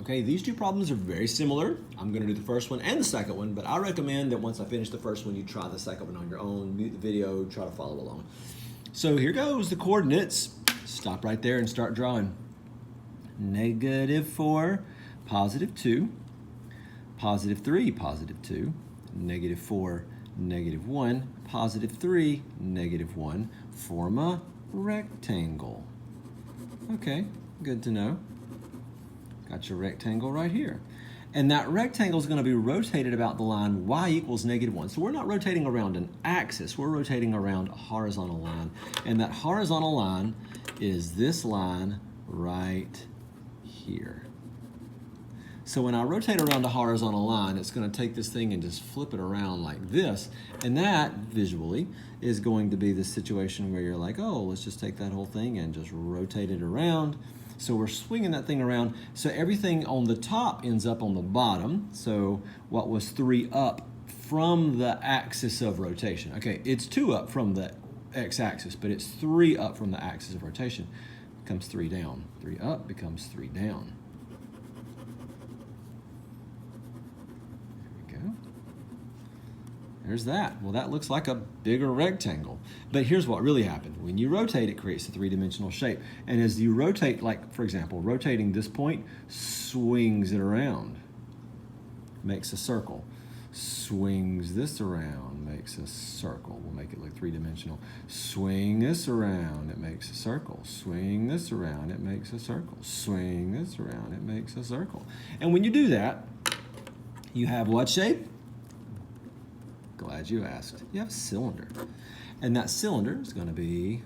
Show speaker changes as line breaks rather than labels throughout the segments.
Okay, these two problems are very similar. I'm going to do the first one and the second one, but I recommend that once I finish the first one, you try the second one on your own, mute the video, try to follow along. So here goes the coordinates. Stop right there and start drawing. -4, +2, +3, +2, -4, -1, +3, -1, form a rectangle. Okay, good to know. Got your rectangle right here. And that rectangle is going to be rotated about the line y equals -1. So we're not rotating around an axis, we're rotating around a horizontal line. And that horizontal line is this line right here. So when I rotate around a horizontal line, it's going to take this thing and just flip it around like this. And that, visually, is going to be the situation where you're like, oh, let's just take that whole thing and just rotate it around. So we're swinging that thing around. So everything on the top ends up on the bottom. So what was 3 up from the axis of rotation? Okay, it's 2 up from the x-axis, but it's 3 up from the axis of rotation. Becomes 3 down. 3 up becomes 3 down. There's that. Well, that looks like a bigger rectangle. But here's what really happened. When you rotate, it creates a three-dimensional shape. And as you rotate, like, for example, rotating this point swings it around, makes a circle. Swings this around, makes a circle. We'll make it look three-dimensional. Swing this around, it makes a circle. Swing this around, it makes a circle. Swing this around, it makes a circle. And when you do that, you have what shape? Glad you asked. You have a cylinder. And that cylinder is going to be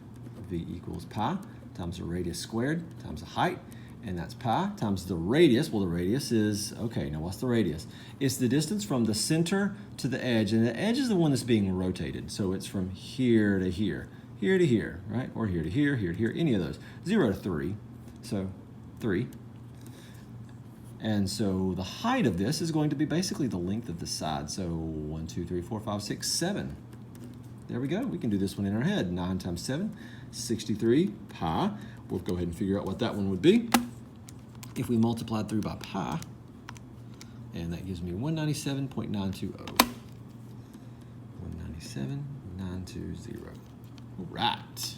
V equals pi times the radius squared times the height. And that's pi times the radius. Well, the radius is, okay, now what's the radius? It's the distance from the center to the edge. And the edge is the one that's being rotated. So it's from here to here, here to here, right? Or here to here, any of those. 0 to 3. So 3. And so the height of this is going to be basically the length of the side. So 1, 2, 3, 4, 5, 6, 7. There we go. We can do this one in our head. 9 times 7, 63 pi. We'll go ahead and figure out what that one would be. If we multiplied through by pi, and that gives me 197.920. 197.920. All right.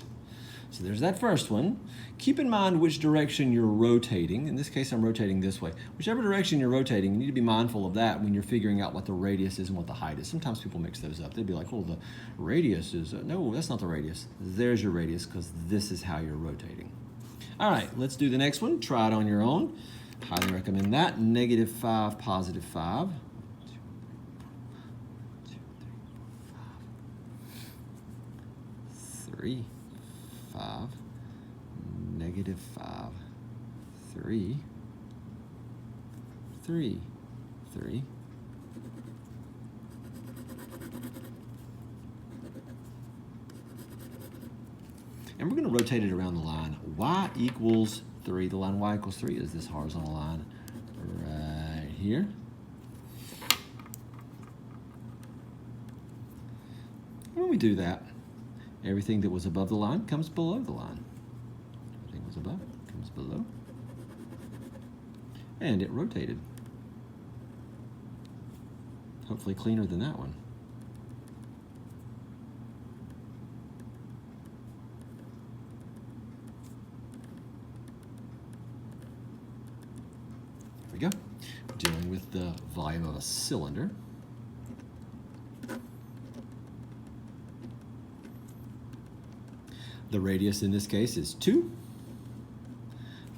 So there's that first one. Keep in mind which direction you're rotating. In this case, I'm rotating this way. Whichever direction you're rotating, you need to be mindful of that when you're figuring out what the radius is and what the height is. Sometimes people mix those up. They'd be like, well, the radius is, no, that's not the radius. There's your radius because this is how you're rotating. All right, let's do the next one. Try it on your own. Highly recommend that. -5, +5. 3, 5, -5, 3, 3, 3. And we're going to rotate it around the line y equals 3. The line y equals 3 is this horizontal line right here. When we do that, everything that was above the line comes below the line. Everything was above comes below. And it rotated. Hopefully cleaner than that one. There we go. We're dealing with the volume of a cylinder. The radius in this case is 2.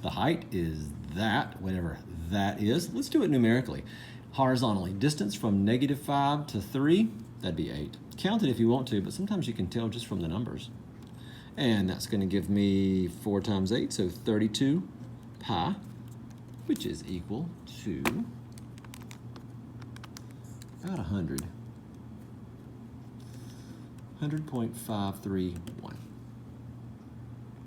The height is that, whatever that is. Let's do it numerically. Horizontally, distance from -5 to 3, that'd be 8. Count it if you want to, but sometimes you can tell just from the numbers. And that's going to give me 4 times 8, so 32 pi, which is equal to about 100. 100.531.